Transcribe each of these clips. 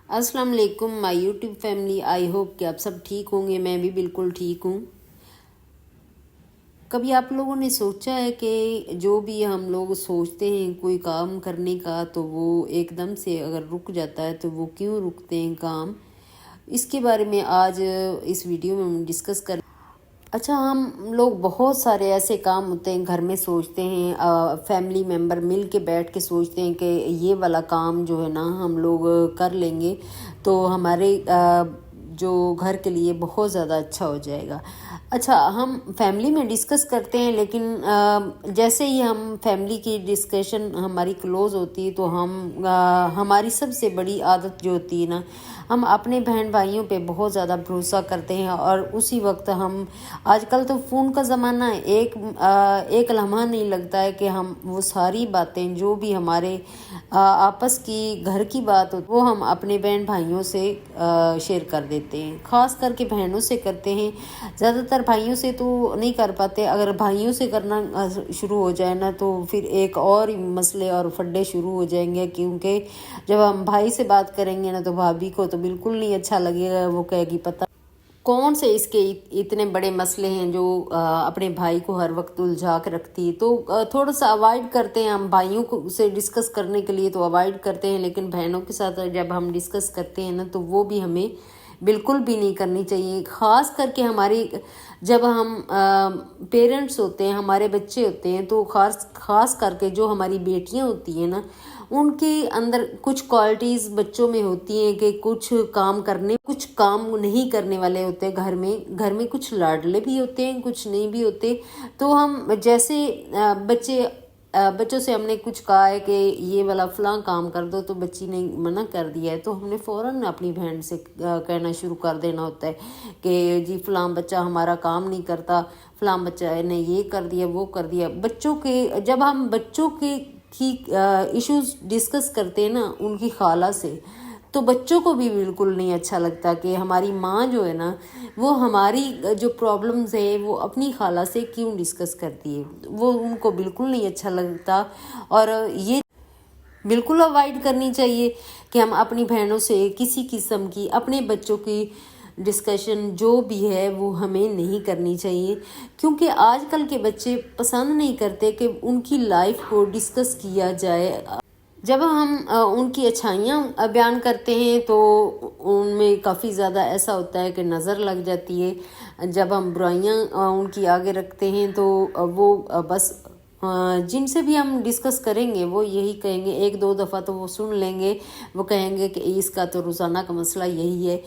अस्सलाम वालेकुम my YouTube family. I hope कि आप सब ठीक होंगे। मैं भी बिल्कुल ठीक हूँ। कभी आप लोगों ने सोचा है कि जो भी हम लोग सोचते हैं कोई काम करने का, तो वो एकदम से अगर रुक जाता है तो वो क्यों रुकते हैं काम? इसके बारे में आज इस वीडियो में हम डिस्कस कर। अच्छा, हम लोग बहुत सारे ऐसे काम होते हैं घर में सोचते हैं, फैमिली मेम्बर मिल के बैठ के सोचते हैं कि ये वाला काम जो है ना हम लोग कर लेंगे तो हमारे जो घर के लिए बहुत ज़्यादा अच्छा हो जाएगा। अच्छा, हम फैमिली में डिस्कस करते हैं, लेकिन जैसे ही हम फैमिली की डिस्कशन हमारी क्लोज़ होती है तो हमारी सबसे बड़ी आदत जो होती है ना, हम अपने बहन भाइयों पे बहुत ज़्यादा भरोसा करते हैं। और उसी वक्त हम आजकल तो फ़ोन का ज़माना है, एक लम्हा नहीं लगता है कि हम वो सारी बातें जो भी हमारे आपस की घर की बात हो वो हम अपने बहन भाइयों से शेयर कर देते हैं। ख़ास करके बहनों से करते हैं, ज़्यादातर भाइयों से तो नहीं कर पाते। अगर भाइयों से करना शुरू हो जाए ना तो फिर एक और मसले और फड्डे शुरू हो जाएंगे, क्योंकि जब हम भाई से बात करेंगे ना तो भाभी को तो बिल्कुल नहीं अच्छा लगेगा। वो कहेगी पता कौन से इसके इतने बड़े मसले हैं जो अपने भाई को हर वक्त उलझा के रखती है। तो थोड़ा सा अवॉइड करते हैं हम भाइयों को से डिस्कस करने के लिए, तो अवॉइड करते हैं। लेकिन बहनों के साथ जब हम डिस्कस करते हैं ना तो वो भी हमें बिल्कुल भी नहीं करनी चाहिए। ख़ास करके हमारी जब हम पेरेंट्स होते हैं, हमारे बच्चे होते हैं, तो ख़ास करके जो हमारी बेटियां होती हैं ना, उनके अंदर कुछ क्वालिटीज़ बच्चों में होती हैं कि कुछ काम नहीं करने वाले होते हैं। घर में कुछ लाडले भी होते हैं, कुछ नहीं भी होते। तो हम जैसे बच्चों से हमने कुछ कहा है कि ये वाला फ़लाँ काम कर दो, तो बच्ची ने मना कर दिया है, तो हमने फ़ौरन अपनी बहन से कहना शुरू कर देना होता है कि जी फ़लाँ बच्चा हमारा काम नहीं करता, फ़लाँ बच्चा ने ये कर दिया वो कर दिया। जब हम बच्चों के इश्यूज डिस्कस करते हैं ना उनकी खाला से, तो बच्चों को भी बिल्कुल नहीं अच्छा लगता कि हमारी माँ जो है ना वो हमारी जो प्रॉब्लम्स है वो अपनी खाला से क्यों डिस्कस करती है। वो उनको बिल्कुल नहीं अच्छा लगता। और ये बिल्कुल अवॉइड करनी चाहिए कि हम अपनी बहनों से किसी किस्म की अपने बच्चों की डिस्कशन जो भी है वो हमें नहीं करनी चाहिए, क्योंकि आजकल के बच्चे पसंद नहीं करते कि उनकी लाइफ को डिस्कस किया जाए। जब हम उनकी अच्छाइयाँ बयान करते हैं तो उनमें काफ़ी ज़्यादा ऐसा होता है कि नज़र लग जाती है। जब हम बुराइयाँ उनकी आगे रखते हैं तो वो बस जिनसे भी हम डिस्कस करेंगे वो यही कहेंगे, एक दो दफ़ा तो वो सुन लेंगे, वो कहेंगे कि इसका तो रोज़ाना का मसला यही है।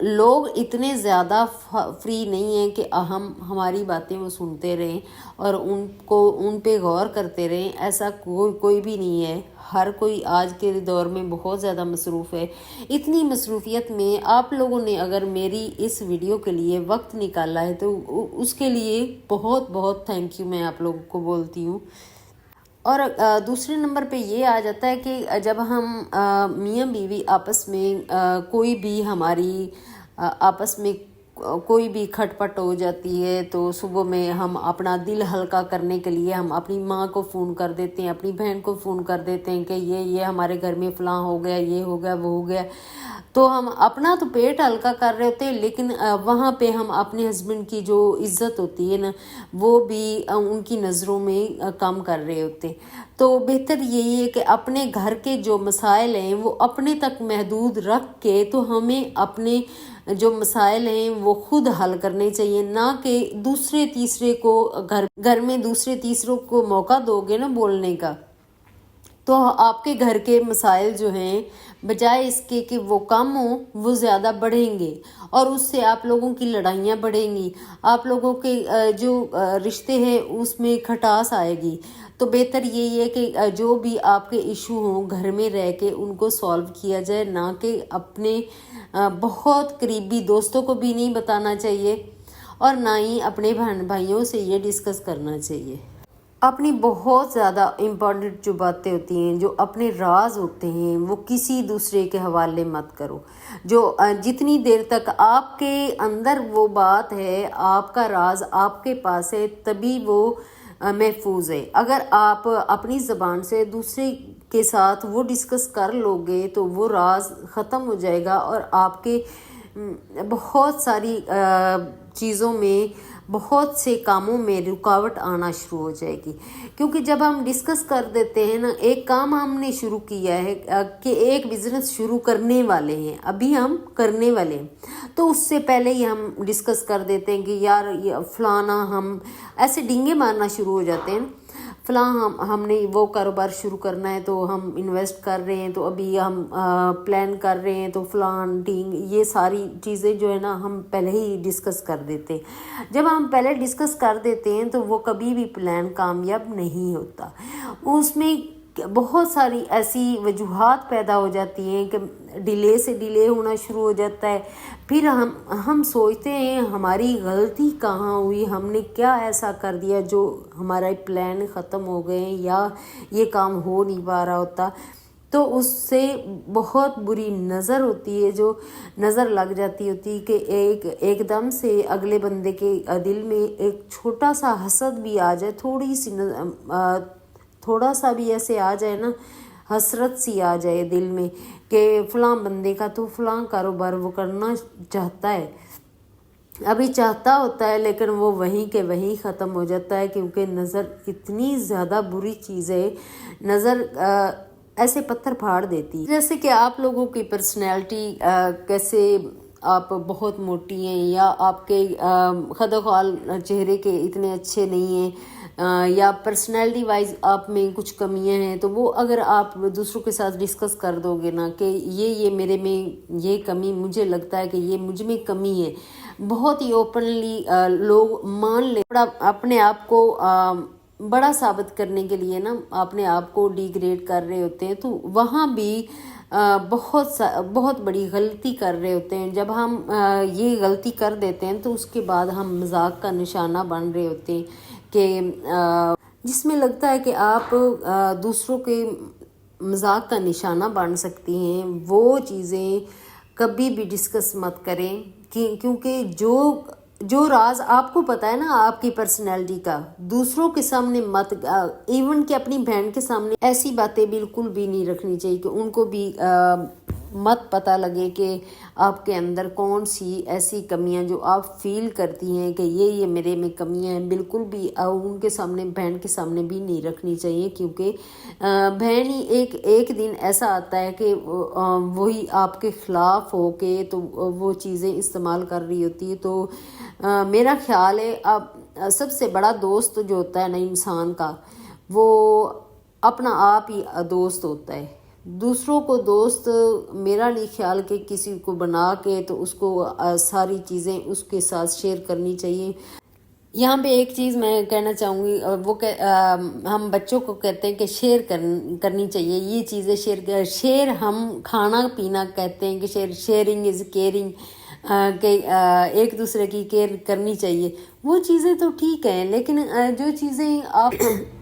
लोग इतने ज़्यादा फ्री नहीं हैं कि हम हमारी बातें वो सुनते रहें और उन पे गौर करते रहें। ऐसा कोई भी नहीं है। हर कोई आज के दौर में बहुत ज़्यादा मसरूफ़ है। इतनी मसरूफियत में आप लोगों ने अगर मेरी इस वीडियो के लिए वक्त निकाला है तो उसके लिए बहुत बहुत थैंक यू मैं आप लोगों को बोलती हूँ। और दूसरे नंबर पे ये आ जाता है कि जब हम मियाँ बीवी आपस में कोई भी हमारी आपस में कोई भी खटपट हो जाती है, तो सुबह में हम अपना दिल हल्का करने के लिए हम अपनी माँ को फ़ोन कर देते हैं, अपनी बहन को फ़ोन कर देते हैं कि ये हमारे घर में फ़लाँ हो गया, ये हो गया वो हो गया। तो हम अपना तो पेट हल्का कर रहे होते हैं, लेकिन वहाँ पे हम अपने हस्बैंड की जो इज़्ज़त होती है ना वो भी उनकी नज़रों में कम कर रहे होते। तो बेहतर यही है कि अपने घर के जो मसाइल हैं वो अपने तक महदूद रख के तो हमें अपने जो मसाइल हैं वो खुद हल करने चाहिए, ना कि दूसरे तीसरे को घर में दूसरे तीसरों को मौका दोगे ना बोलने का, तो आपके घर के मसाइल जो हैं बजाय इसके कि वो कम हो वो ज़्यादा बढ़ेंगे और उससे आप लोगों की लड़ाइयाँ बढ़ेंगी, आप लोगों के जो रिश्ते हैं उसमें खटास आएगी। तो बेहतर यही है कि जो भी आपके इशू हों घर में रह के उनको सॉल्व किया जाए, ना कि अपने बहुत करीबी दोस्तों को भी नहीं बताना चाहिए और ना ही अपने बहन भाइयों से ये डिस्कस करना चाहिए। अपनी बहुत ज़्यादा इम्पॉर्टेंट जो बातें होती हैं, जो अपने राज होते हैं, वो किसी दूसरे के हवाले मत करो। जो जितनी देर तक आपके अंदर वो बात है, आपका राज आपके पास है, तभी वो महफूज है। अगर आप अपनी ज़बान से दूसरे کے ساتھ وہ ڈسکس کر لو گے تو وہ راز ختم ہو جائے گا، اور آپ کے بہت ساری چیزوں میں، بہت سے کاموں میں رکاوٹ آنا شروع ہو جائے گی۔ کیونکہ جب ہم ڈسکس کر دیتے ہیں نا، ایک کام ہم نے شروع کیا ہے کہ ایک بزنس شروع کرنے والے ہیں، ابھی ہم کرنے والے ہیں، تو اس سے پہلے ہی ہم ڈسکس کر دیتے ہیں کہ یار فلانا، ہم ایسے ڈنگے مارنا شروع ہو جاتے ہیں، فلاں ہم نے وہ کاروبار شروع کرنا ہے تو ہم انویسٹ کر رہے ہیں، تو ابھی ہم پلان کر رہے ہیں، تو فلاں ڈنگ، یہ ساری چیزیں جو ہے نا ہم پہلے ہی ڈسکس کر دیتے ہیں۔ جب ہم پہلے ڈسکس کر دیتے ہیں تو وہ کبھی بھی پلان کامیاب نہیں ہوتا، اس میں بہت ساری ایسی وجوہات پیدا ہو جاتی ہیں کہ ڈیلے سے ڈیلے ہونا شروع ہو جاتا ہے۔ پھر ہم سوچتے ہیں ہماری غلطی کہاں ہوئی، ہم نے کیا ایسا کر دیا جو ہمارا پلان ختم ہو گئے یا یہ کام ہو نہیں پا رہا ہوتا، تو اس سے بہت بری نظر ہوتی ہے، جو نظر لگ جاتی ہوتی کہ ایک دم سے اگلے بندے کے دل میں ایک چھوٹا سا حسد بھی آ جائے، تھوڑا سا بھی ایسے آ جائے نا، حسرت سی آ جائے دل میں کہ فلاں بندے کا تو فلاں کاروبار وہ کرنا چاہتا ہے، ابھی چاہتا ہوتا ہے لیکن وہ وہیں کے وہیں ختم ہو جاتا ہے، کیونکہ نظر اتنی زیادہ بری چیز ہے، نظر ایسے پتھر پھاڑ دیتی ہے۔ جیسے کہ آپ لوگوں کی پرسنالٹی کیسے، آپ بہت موٹی ہیں، یا آپ کے خد و خال چہرے کے اتنے اچھے نہیں ہیں، یا پرسنالٹی وائز آپ میں کچھ کمیاں ہیں، تو وہ اگر آپ دوسروں کے ساتھ ڈسکس کر دو گے نا کہ یہ میرے میں یہ کمی، مجھے لگتا ہے کہ یہ مجھ میں کمی ہے، بہت ہی اوپنلی لوگ مان لیں، اپنے آپ کو بڑا ثابت کرنے کے لیے نا اپنے آپ کو ڈی گریڈ کر رہے ہوتے ہیں، تو وہاں بھی بہت بڑی غلطی کر رہے ہوتے ہیں۔ جب ہم یہ غلطی کر دیتے ہیں تو اس کے بعد ہم مذاق کا نشانہ بن رہے ہوتے ہیں، کہ جس میں لگتا ہے کہ آپ دوسروں کے مذاق کا نشانہ بن سکتی ہیں، وہ چیزیں کبھی بھی ڈسکس مت کریں، کیونکہ جو راز آپ کو پتہ ہے نا آپ کی پرسنالٹی کا، دوسروں کے سامنے مت، ایون کہ اپنی بہن کے سامنے ایسی باتیں بالکل بھی نہیں رکھنی چاہیے کہ ان کو بھی مت پتہ لگے کہ آپ کے اندر کون سی ایسی کمیاں جو آپ فیل کرتی ہیں کہ یہ میرے میں کمیاں ہیں، بالکل بھی ان کے سامنے، بہن کے سامنے بھی نہیں رکھنی چاہیے، کیونکہ بہن ہی ایک دن ایسا آتا ہے کہ وہی آپ کے خلاف ہو کے تو وہ چیزیں استعمال کر رہی ہوتی ہے۔ تو میرا خیال ہے اب سب سے بڑا دوست جو ہوتا ہے نا انسان کا، وہ اپنا آپ ہی دوست ہوتا ہے، دوسروں کو دوست میرا نہیں خیال کہ کسی کو بنا کے تو اس کو ساری چیزیں اس کے ساتھ شیئر کرنی چاہیے۔ یہاں پہ ایک چیز میں کہنا چاہوں گی، وہ ہم بچوں کو کہتے ہیں کہ شیئر کرنی چاہیے، یہ چیزیں شیئر ہم کھانا پینا کہتے ہیں کہ شیئرنگ از کیئرنگ، کہ ایک دوسرے کی کیئر کرنی چاہیے، وہ چیزیں تو ٹھیک ہیں، لیکن جو چیزیں آپ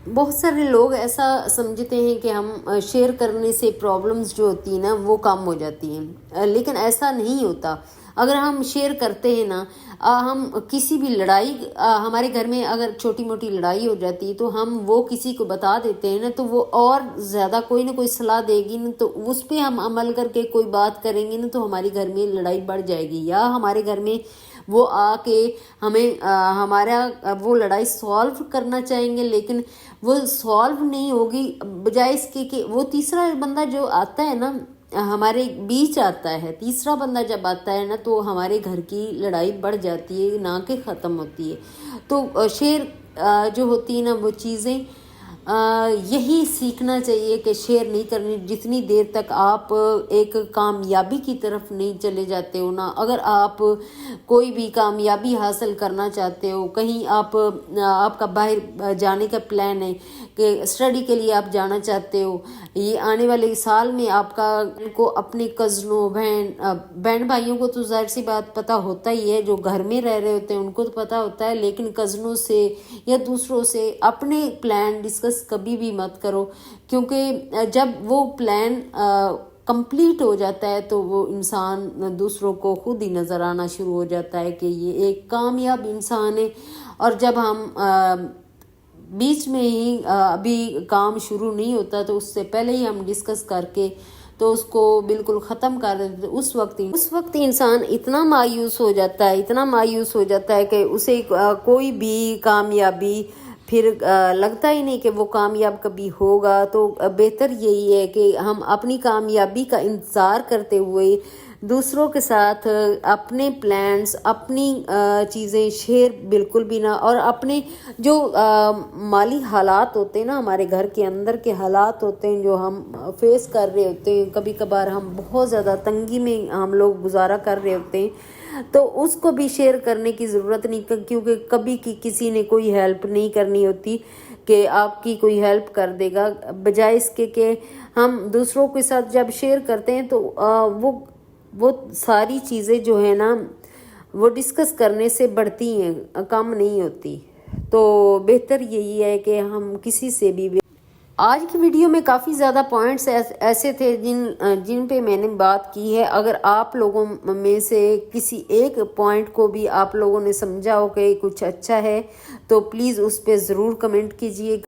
بہت سارے لوگ ایسا سمجھتے ہیں کہ ہم شیئر کرنے سے پرابلمز جو ہوتی ہیں نا وہ کم ہو جاتی ہیں، لیکن ایسا نہیں ہوتا۔ اگر ہم شیئر کرتے ہیں نا، ہم کسی بھی لڑائی، ہمارے گھر میں اگر چھوٹی موٹی لڑائی ہو جاتی ہے تو ہم وہ کسی کو بتا دیتے ہیں نا، تو وہ اور زیادہ کوئی نہ کوئی صلاح دے گی نا، تو اس پہ ہم عمل کر کے کوئی بات کریں گے نا، تو ہمارے گھر میں لڑائی بڑھ جائے گی، یا ہمارے گھر میں وہ آ کے ہمیں ہمارا وہ لڑائی سالو کرنا چاہیں گے، لیکن وہ سالو نہیں ہوگی، بجائے اس کے کہ وہ تیسرا بندہ جو آتا ہے نا ہمارے بیچ آتا ہے، تیسرا بندہ جب آتا ہے نا تو ہمارے گھر کی لڑائی بڑھ جاتی ہے، نہ کہ ختم ہوتی ہے۔ تو شیئر جو ہوتی ہے نا وہ چیزیں یہی سیکھنا چاہیے کہ شیئر نہیں کرنی، جتنی دیر تک آپ ایک کامیابی کی طرف نہیں چلے جاتے ہو نا، اگر آپ کوئی بھی کامیابی حاصل کرنا چاہتے ہو، کہیں آپ کا باہر جانے کا پلان ہے کہ اسٹڈی کے لیے آپ جانا چاہتے ہو، یہ آنے والے سال میں آپ کو اپنے کزنوں، بہن بھائیوں کو تو ظاہر سی بات پتہ ہوتا ہی ہے، جو گھر میں رہ رہے ہوتے ہیں ان کو تو پتہ ہوتا ہے، لیکن کزنوں سے یا دوسروں سے اپنے پلان ڈسکس کبھی بھی مت کرو، کیونکہ جب وہ پلان کمپلیٹ ہو جاتا ہے تو وہ انسان دوسروں کو خود ہی نظر آنا شروع ہو جاتا ہے کہ یہ ایک کامیاب انسان ہے۔ اور جب ہم बीच में ही अभी काम शुरू नहीं होता तो उससे पहले ही हम डिस्कस करके तो उसको बिल्कुल ख़त्म कर देते। उस वक्त इंसान इतना मायूस हो जाता है, इतना मायूस हो जाता है कि उसे कोई भी कामयाबी फिर लगता ही नहीं कि वो कामयाब कभी होगा। तो बेहतर यही है कि हम अपनी कामयाबी का इंतज़ार करते हुए दूसरों के साथ अपने प्लान्स, अपनी चीज़ें शेयर बिल्कुल भी ना, और अपने जो माली हालात होते हैं ना, हमारे घर के अंदर के हालात होते हैं जो हम फेस कर रहे होते हैं, कभी कभार हम बहुत ज़्यादा तंगी में हम लोग गुजारा कर रहे होते हैं, तो उसको भी शेयर करने की ज़रूरत नहीं, क्योंकि कभी किसी ने कोई हेल्प नहीं करनी होती कि आपकी कोई हेल्प कर देगा। बजाय इसके कि हम दूसरों के साथ जब शेयर करते हैं तो वो सारी चीज़ें जो है ना वो डिस्कस करने से बढ़ती हैं, कम नहीं होती। तो बेहतर यही है कि हम किसी से भी आज की वीडियो में काफ़ी ज़्यादा पॉइंट्स ऐसे थे जिन पे मैंने बात की है। अगर आप लोगों में से किसी एक पॉइंट को भी आप लोगों ने समझा हो कि कुछ अच्छा है तो प्लीज़ उस पर ज़रूर कमेंट कीजिए।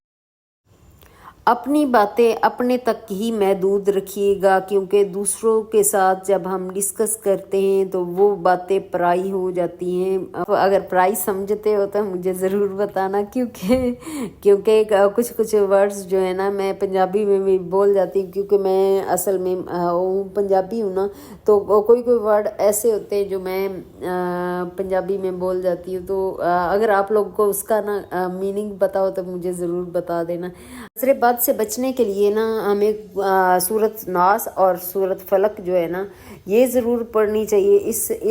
अपनी बातें अपने तक ही महदूद रखिएगा, क्योंकि दूसरों के साथ जब हम डिस्कस करते हैं तो वो बातें पराई हो जाती हैं। अगर पराई समझते हो तो मुझे ज़रूर बताना, क्योंकि कुछ वर्ड्स जो है ना मैं पंजाबी में भी बोल जाती हूँ, क्योंकि मैं असल में पंजाबी हूँ ना, तो कोई वर्ड ऐसे होते हैं जो मैं पंजाबी में बोल जाती हूँ। तो अगर आप लोग को उसका ना मीनिंग पता हो तो मुझे ज़रूर बता देना। नज़र बद से बचने के लिए ना हमें सूरत नास और सूरत फलक जो है ना ये ज़रूर पढ़नी चाहिए।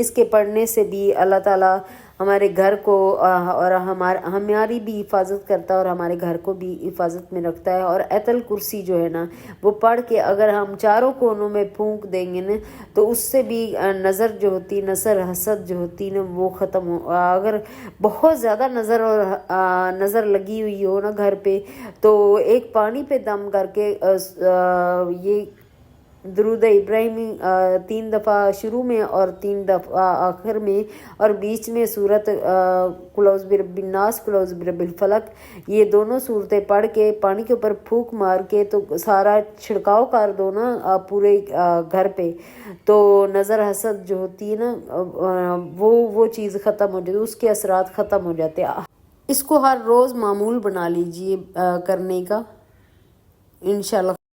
इसके पढ़ने से भी अल्लाह ताला हमारे घर को और हमारी भी हिफाजत करता है और हमारे घर को भी हिफाजत में रखता है। और ऐतल कुर्सी जो है ना वो पढ़ के अगर हम चारों कोनों में फूंक देंगे ना तो उससे भी नज़र जो होती, नज़र हसद जो होती ना वो ख़त्म हो। अगर बहुत ज़्यादा नज़र लगी हुई हो ना घर पे तो एक पानी पे दम करके ये दरूद इब्राहिमी 3 दफ़ा शुरू में और 3 दफ़ा आखिर में और बीच में सूरत कुलौज़ बिरब्बिन नास कुलौज़ बिरब्बिल फलक, ये दोनों सूरतें पढ़ के पानी के ऊपर फूंक मार के तो सारा छिड़काव कर दो ना पूरे घर पे, तो नज़र हसद जो होती है ना वो चीज़ ख़त्म हो जाती है, उसके असरात ख़त्म हो जाते हैं। इसको हर रोज़ मामूल बना लीजिए करने का, इंशाल्लाह।